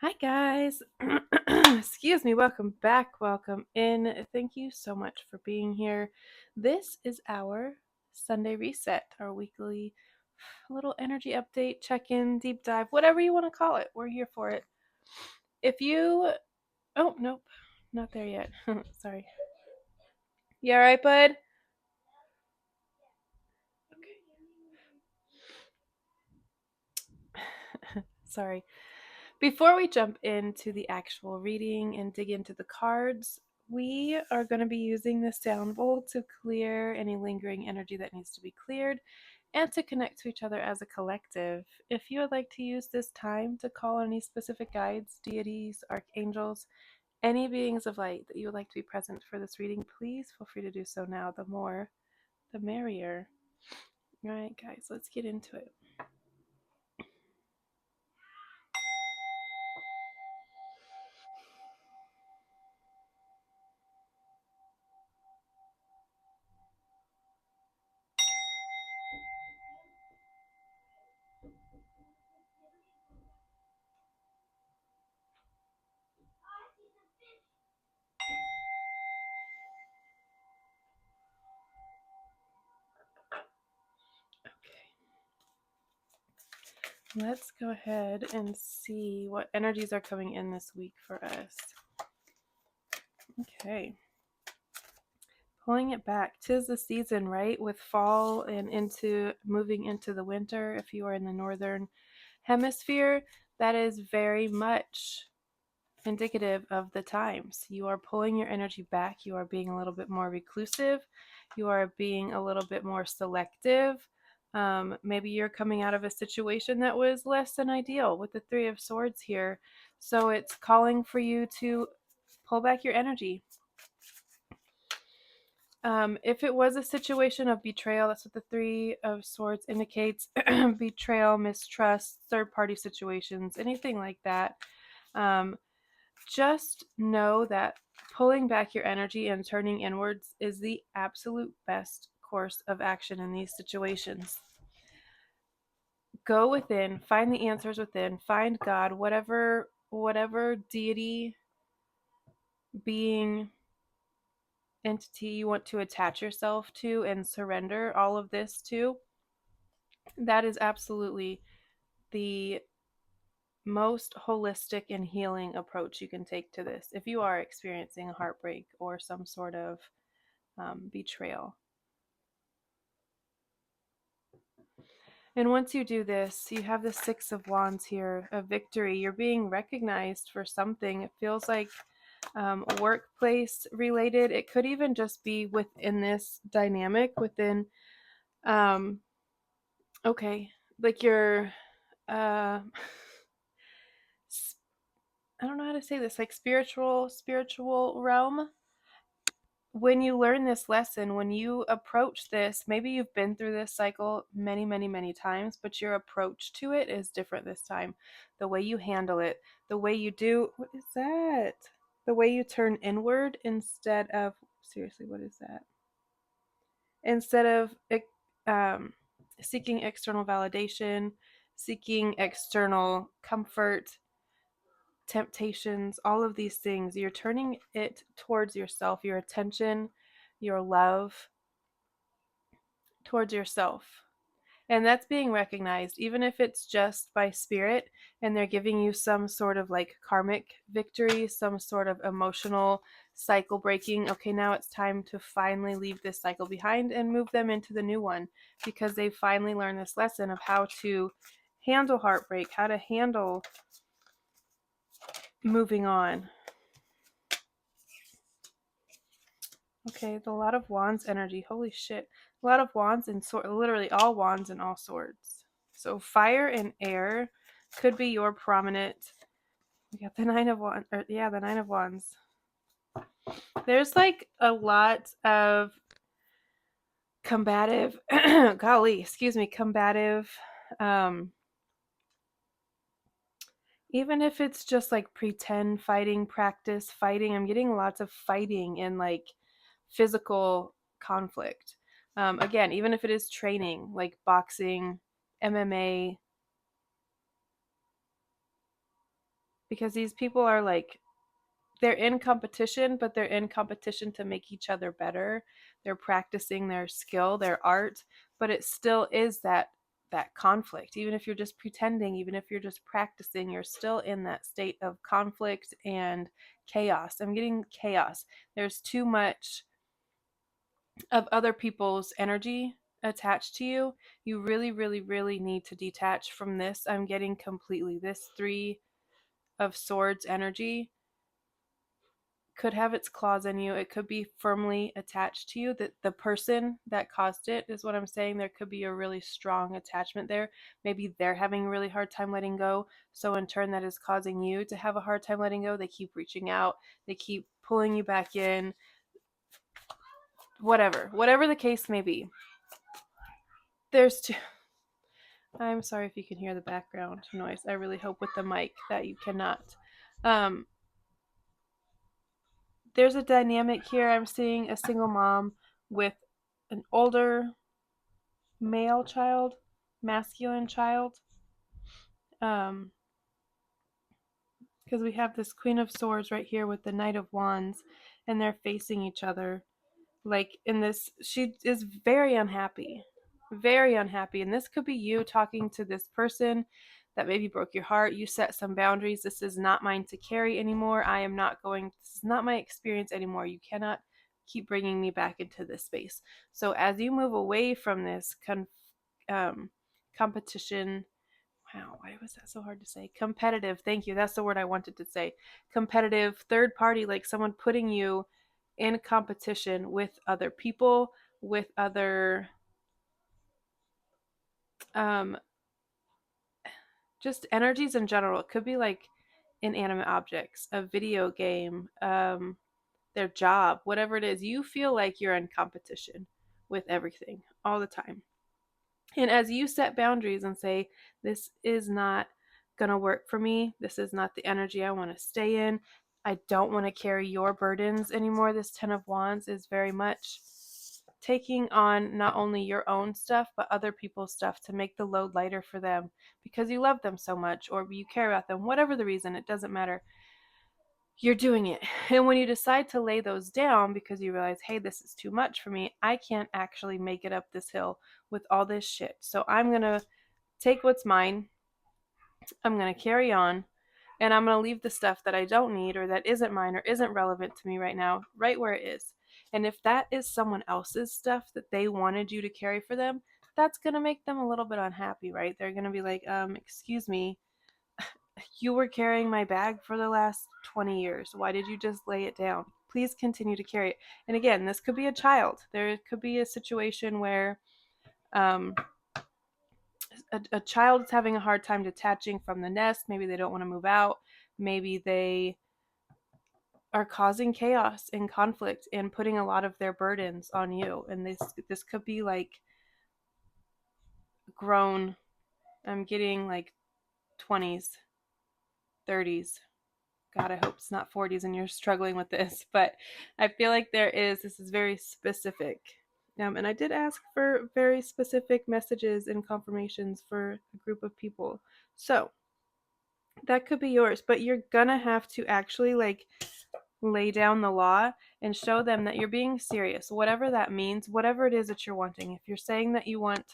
Hi, guys. Excuse me. Welcome back. Welcome in. Thank you so much for being here. This is our Sunday reset, our weekly little energy update, check in, deep dive, whatever you want to call it. We're here for it. If you. Oh, nope. Not there yet. Sorry. You all right, bud? Okay. Sorry. Before we jump into the actual reading and dig into the cards, we are going to be using the sound bowl to clear any lingering energy that needs to be cleared and to connect to each other as a collective. If you would like to use this time to call on any specific guides, deities, archangels, any beings of light that you would like to be present for this reading, please feel free to do so now. The more, the merrier. All right, guys, let's get into it. Let's go ahead and see what energies are coming in this week for us. Okay. Pulling it back. 'Tis the season, right? With fall and moving into the winter. If you are in the northern hemisphere, that is very much indicative of the times. You are pulling your energy back. You are being a little bit more reclusive. You are being a little bit more selective. Maybe you're coming out of a situation that was less than ideal with the Three of Swords here. So it's calling for you to pull back your energy. If it was a situation of betrayal, that's what the Three of Swords indicates. Betrayal, mistrust, third-party situations, anything like that. Just know that pulling back your energy and turning inwards is the absolute best course of action in these situations. Go within, find the answers within, find God, whatever deity, being, entity you want to attach yourself to and surrender all of this to. That is absolutely the most holistic and healing approach you can take to this if you are experiencing a heartbreak or some sort of betrayal. And once you do this, you have the Six of Wands here, a victory. You're being recognized for something. It feels like workplace related. It could even just be within this dynamic, within, okay, like your, I don't know how to say this, like spiritual realm. When you learn this lesson, when you approach this, maybe you've been through this cycle many times, but your approach to it is different this time. The way you handle it, the way you do, what is that? The way you turn inward instead of, seriously, what is that? Instead of seeking external validation, seeking external comfort, temptations, all of these things, you're turning it towards yourself, your attention, your love towards yourself. And that's being recognized, even if it's just by spirit and they're giving you some sort of like karmic victory, some sort of emotional cycle breaking. Okay, now it's time to finally leave this cycle behind and move them into the new one because they finally learned this lesson of how to handle heartbreak, how to handle moving on. Okay, a lot of wands energy. Holy shit. A lot of wands and literally all wands and all swords. So fire and air could be your prominent. We got the Nine of Wands. The Nine of Wands. There's like a lot of combative, combative, even if it's just like pretend fighting, practice fighting. I'm getting lots of fighting in like physical conflict. Again, even if it is training, like boxing, MMA, because these people are like, they're in competition, but they're in competition to make each other better. They're practicing their skill, their art, but it still is that conflict. Even if you're just pretending, even if you're just practicing, you're still in that state of conflict and chaos. I'm getting chaos. There's too much of other people's energy attached to you. You really, really, really need to detach from this. I'm getting completely this 3 of Swords energy could have its claws in you. It could be firmly attached to you. That the person that caused it is what I'm saying. There could be a really strong attachment there. Maybe they're having a really hard time letting go. So in turn, that is causing you to have a hard time letting go. They keep reaching out. They keep pulling you back in. Whatever the case may be. There's two. I'm sorry if you can hear the background noise. I really hope with the mic that you cannot. Um, there's a dynamic here. I'm seeing a single mom with an older male child, masculine child. Because we have this Queen of Swords right here with the Knight of Wands, and they're facing each other. Like in this, she is very unhappy, very unhappy. And this could be you talking to this person that maybe broke your heart. You set some boundaries. This is not mine to carry anymore. I am not going, this is not my experience anymore. You cannot keep bringing me back into this space. So as you move away from this competition, wow, why was that so hard to say? Competitive, thank you. That's the word I wanted to say. Competitive, third party, like someone putting you in competition with other people, with other um just energies in general. It could be like inanimate objects, a video game, their job, whatever it is. You feel like you're in competition with everything all the time. And as you set boundaries and say, this is not going to work for me, this is not the energy I want to stay in, I don't want to carry your burdens anymore. This 10 of Wands is very much taking on not only your own stuff, but other people's stuff to make the load lighter for them because you love them so much or you care about them. Whatever the reason, it doesn't matter. You're doing it. And when you decide to lay those down because you realize, hey, this is too much for me, I can't actually make it up this hill with all this shit. So I'm going to take what's mine, I'm going to carry on, and I'm going to leave the stuff that I don't need or that isn't mine or isn't relevant to me right now, right where it is. And if that is someone else's stuff that they wanted you to carry for them, that's going to make them a little bit unhappy, right? They're going to be like, excuse me, you were carrying my bag for the last 20 years. Why did you just lay it down? Please continue to carry it. And again, this could be a child. There could be a situation where um, a child is having a hard time detaching from the nest. Maybe they don't want to move out. Maybe they are causing chaos and conflict and putting a lot of their burdens on you. And this could be like grown. I'm getting like 20s, 30s. God, I hope it's not 40s and you're struggling with this, but I feel like this is very specific. And I did ask for very specific messages and confirmations for a group of people. So that could be yours, but you're gonna have to actually like lay down the law and show them that you're being serious, whatever that means, whatever it is that you're wanting. If you're saying that you want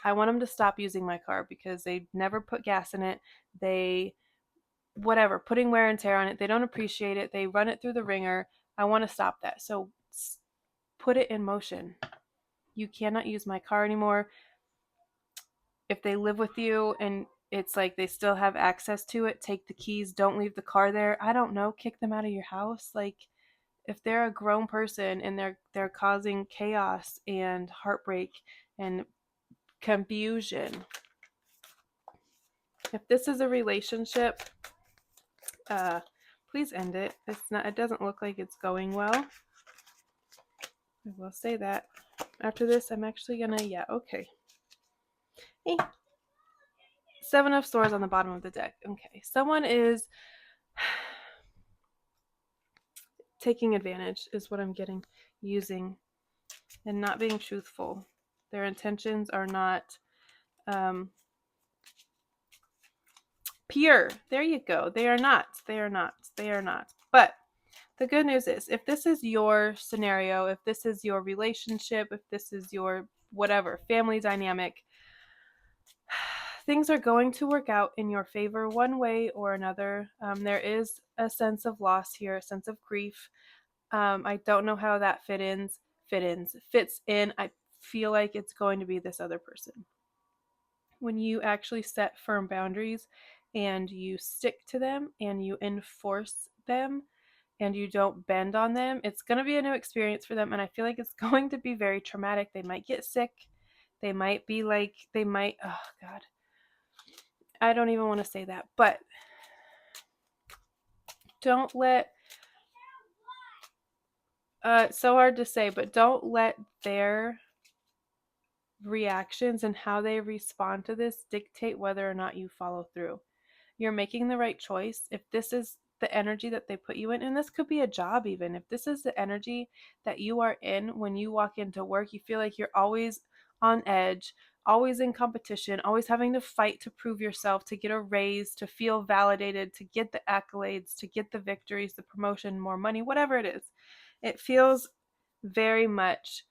I want them to stop using my car because they never put gas in it, they whatever, putting wear and tear on it, they don't appreciate it, they run it through the ringer. I want to stop that. So put it in motion. You cannot use my car anymore. If they live with you and it's like they still have access to it, take the keys, don't leave the car there. I don't know, kick them out of your house. Like if they're a grown person and they're causing chaos and heartbreak and confusion. If this is a relationship, please end it. It doesn't look like it's going well. I will say that. After this, I'm actually gonna, yeah, okay. Hey. 7 of Swords on the bottom of the deck. Okay, someone is taking advantage is what I'm getting, using, and not being truthful. Their intentions are not pure. There you go. They are not. They are not. They are not. But the good news is, if this is your scenario, if this is your relationship, if this is your whatever, family dynamic, things are going to work out in your favor one way or another. There is a sense of loss here, a sense of grief. I don't know how that fits in. I feel like it's going to be this other person. When you actually set firm boundaries and you stick to them and you enforce them and you don't bend on them, it's going to be a new experience for them. And I feel like it's going to be very traumatic. They might get sick. They might be like, oh God, I don't even want to say that, but don't let, it's so hard to say, but don't let their reactions and how they respond to this dictate whether or not you follow through. You're making the right choice. If this is the energy that they put you in, and this could be a job even, if this is the energy that you are in when you walk into work, you feel like you're always on edge, always in competition, always having to fight to prove yourself, to get a raise, to feel validated, to get the accolades, to get the victories, the promotion, more money, whatever it is. It feels very much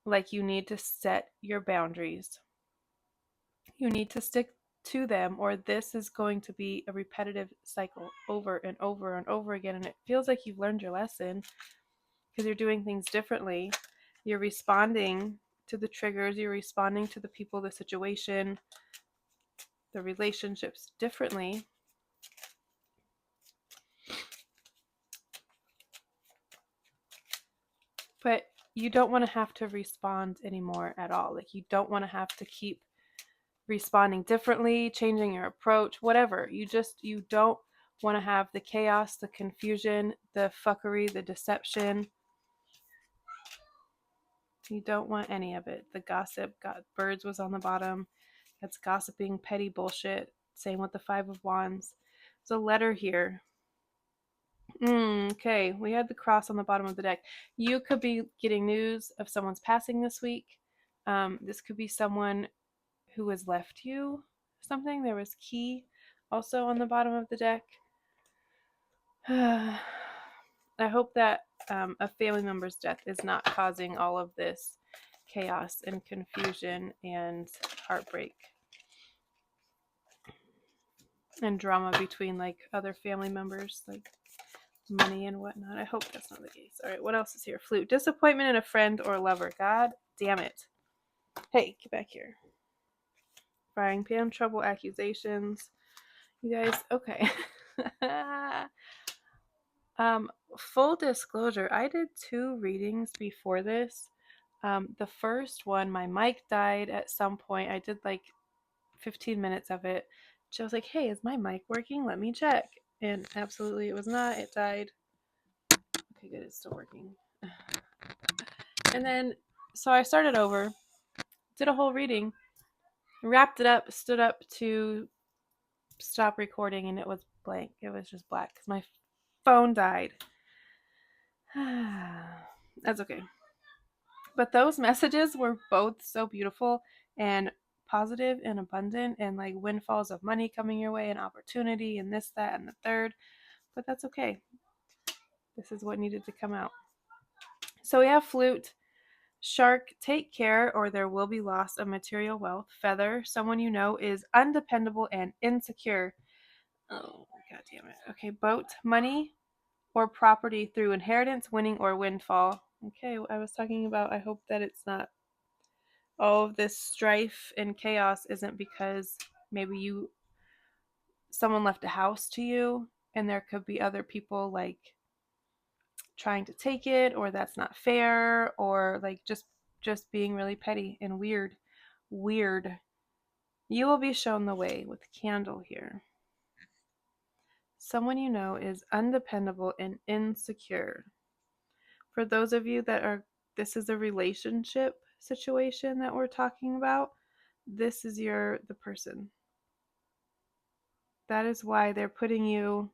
like you need to set your boundaries. You need to stick to them, or this is going to be a repetitive cycle over and over and over again. And it feels like you've learned your lesson because you're doing things differently. You're responding to the triggers, you're responding to the people, the situation, the relationships differently. But you don't want to have to respond anymore at all. Like, you don't want to have to keep responding differently, changing your approach, whatever. You don't want to have the chaos, the confusion, the fuckery, the deception. You don't want any of it. The gossip, birds was on the bottom. That's gossiping, petty bullshit. Same with the Five of Wands. There's a letter here. Okay, we had the cross on the bottom of the deck. You could be getting news of someone's passing this week. This could be someone who has left you something. There was key also on the bottom of the deck. I hope that a family member's death is not causing all of this chaos and confusion and heartbreak and drama between like other family members, like money and whatnot. I hope that's not the case. All right, what else is here? Flute. Disappointment in a friend or lover. God damn it. Hey, get back here. Frying pan, trouble, accusations. You guys, okay. Full disclosure, I did 2 readings before this. The first one, my mic died at some point. I did like 15 minutes of it. She was like, hey, is my mic working? Let me check. And absolutely it was not. It died. Okay, good. It's still working. And then, so I started over, did a whole reading, wrapped it up, stood up to stop recording, and it was blank. It was just black because my phone died. That's okay. But those messages were both so beautiful and positive and abundant, and like windfalls of money coming your way and opportunity and this, that, and the third. But that's okay. This is what needed to come out. So we have flute. Shark, take care or there will be loss of material wealth. Feather, someone you know is undependable and insecure. Oh, God damn it. Okay, boat, money or property through inheritance, winning, or windfall. Okay, I was talking about, I hope that it's not all of this strife and chaos isn't because maybe someone left a house to you and there could be other people like trying to take it, or that's not fair, or like just being really petty and weird. You will be shown the way with candle here. Someone you know is undependable and insecure. For those of you that are, this is a relationship situation that we're talking about, this is the person. That is why they're putting you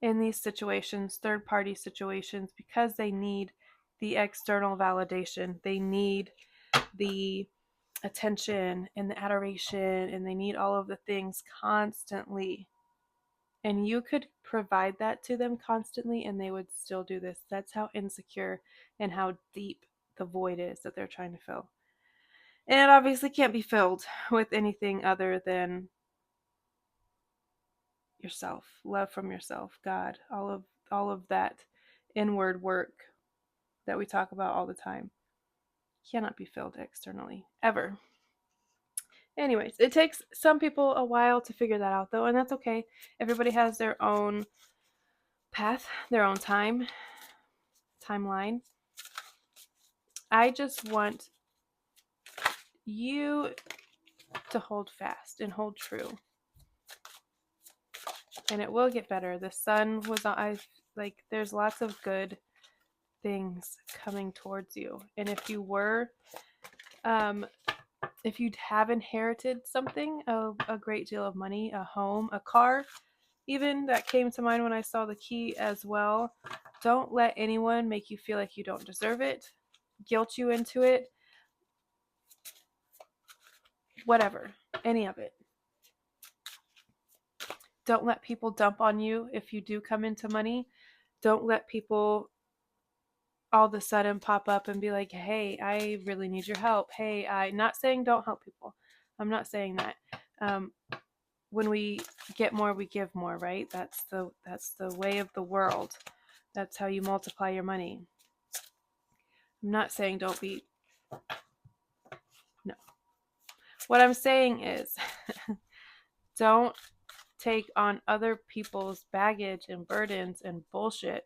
in these situations, third party situations, because they need the external validation. They need the attention and the adoration, and they need all of the things constantly. And you could provide that to them constantly and they would still do this. That's how insecure and how deep the void is that they're trying to fill. And it obviously can't be filled with anything other than yourself, love from yourself, God, all of that inward work that we talk about all the time cannot be filled externally ever. Anyways, it takes some people a while to figure that out though, and that's okay. Everybody has their own path, their own timeline. I just want you to hold fast and hold true. And it will get better. The sun was on, there's lots of good things coming towards you. And if you have inherited something, a great deal of money, a home, a car, even that came to mind when I saw the key as well. Don't let anyone make you feel like you don't deserve it, guilt you into it, whatever, any of it. Don't let people dump on you if you do come into money. Don't let people all of a sudden pop up and be like, hey, I really need your help. Hey, I'm not saying don't help people. I'm not saying that. When we get more, we give more, right? That's the way of the world. That's how you multiply your money. I'm not saying don't be. No. What I'm saying is don't take on other people's baggage and burdens and bullshit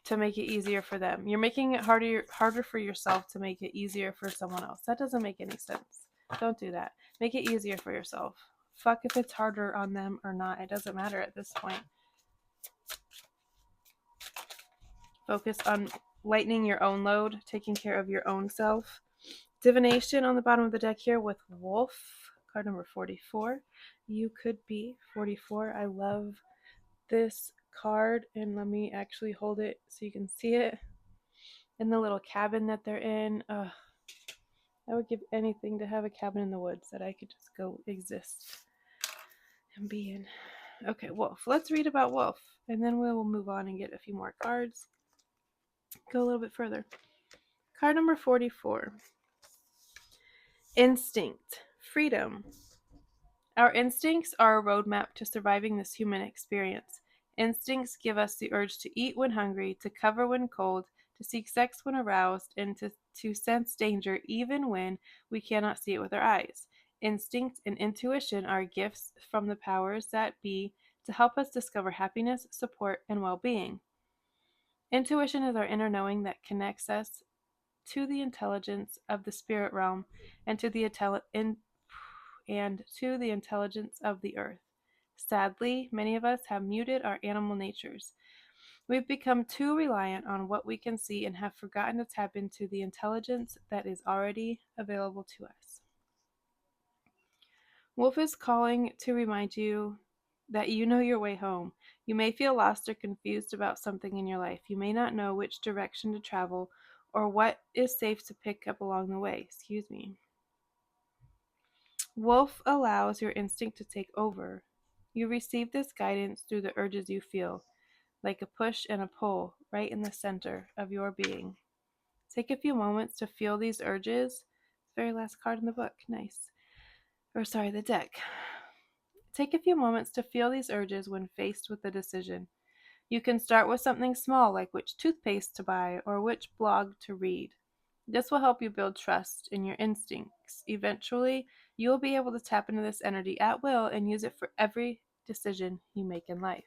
to make it easier for them. You're making it harder for yourself to make it easier for someone else. That doesn't make any sense. Don't do that. Make it easier for yourself. Fuck if it's harder on them or not. It doesn't matter at this point. Focus on lightening your own load, taking care of your own self. Divination on the bottom of the deck here with Wolf, card number 44. You could be 44. I love this card, and let me actually hold it so you can see it. In the little cabin that they're in. I would give anything to have a cabin in the woods that I could just go exist and be in. Okay, Wolf. Let's read about Wolf, and then we'll move on and get a few more cards. Go a little bit further. Card number 44. Instinct. Freedom. Our instincts are a roadmap to surviving this human experience. Instincts give us the urge to eat when hungry, to cover when cold, to seek sex when aroused, and to sense danger even when we cannot see it with our eyes. Instinct and intuition are gifts from the powers that be to help us discover happiness, support, and well-being. Intuition is our inner knowing that connects us to the intelligence of the spirit realm and to the intelligence of the earth. Sadly, many of us have muted our animal natures. We've become too reliant on what we can see and have forgotten to tap into the intelligence that is already available to us. Wolf is calling to remind you that you know your way home. You may feel lost or confused about something in your life. You may not know which direction to travel or what is safe to pick up along the way. Wolf allows your instinct to take over. You receive this guidance through the urges you feel, like a push and a pull right in the center of your being. Take a few moments to feel these urges. Very last card in the book. Nice. The deck. Take a few moments to feel these urges when faced with a decision. You can start with something small like which toothpaste to buy or which blog to read. This will help you build trust in your instincts. Eventually, you will be able to tap into this energy at will and use it for every decision you make in life.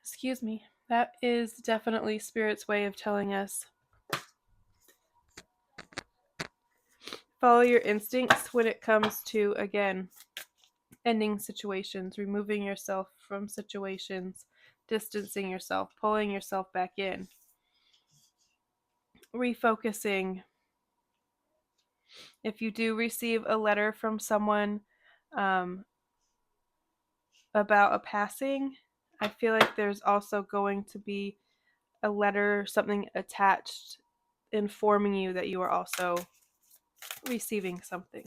Excuse me. That is definitely Spirit's way of telling us follow your instincts when it comes to, again, ending situations, removing yourself from situations, distancing yourself, pulling yourself back in, refocusing. If you do receive a letter from someone, about a passing, I feel like there's also going to be a letter, something attached informing you that you are also receiving something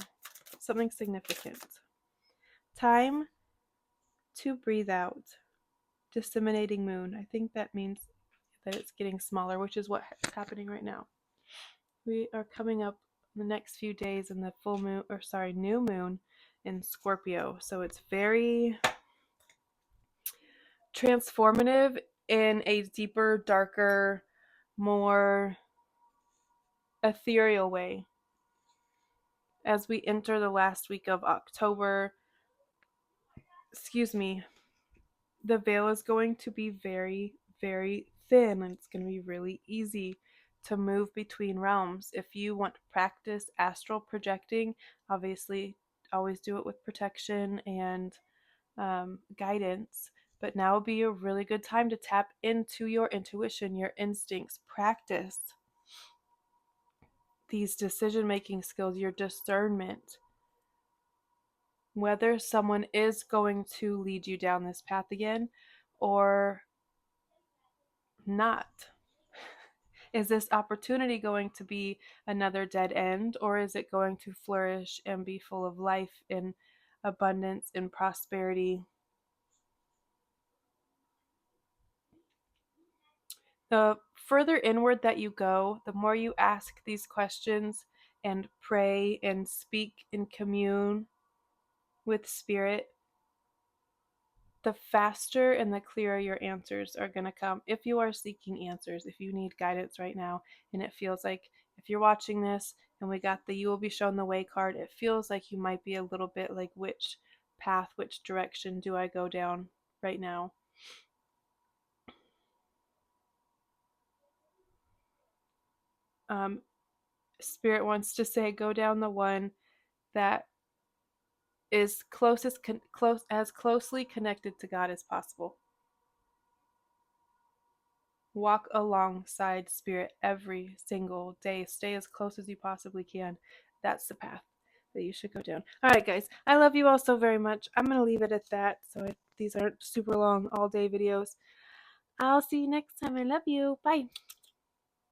significant. Time to breathe out. Disseminating moon. I think that means that it's getting smaller, which is what's happening right now. We are coming up the next few days in the new moon in Scorpio. So it's very transformative in a deeper, darker, more ethereal way. As we enter the last week of October, the veil is going to be very, very thin, and it's going to be really easy to move between realms. If you want to practice astral projecting, obviously always do it with protection and guidance. But now would be a really good time to tap into your intuition, your instincts, practice these decision-making skills, your discernment, whether someone is going to lead you down this path again or not. Is this opportunity going to be another dead end, or is it going to flourish and be full of life in abundance and prosperity? The further inward that you go, the more you ask these questions and pray and speak and commune with spirit, the faster and the clearer your answers are going to come. If you are seeking answers, if you need guidance right now, and it feels like if you're watching this and we got the "you will be shown the way" card, it feels like you might be a little bit like, which path, which direction do I go down right now? Spirit wants to say, go down the one that is as closely connected to God as possible. Walk alongside spirit every single day. Stay as close as you possibly can. That's the path that you should go down. All right, guys. I love you all so very much. I'm going to leave it at that. So these aren't super long all day videos. I'll see you next time. I love you. Bye.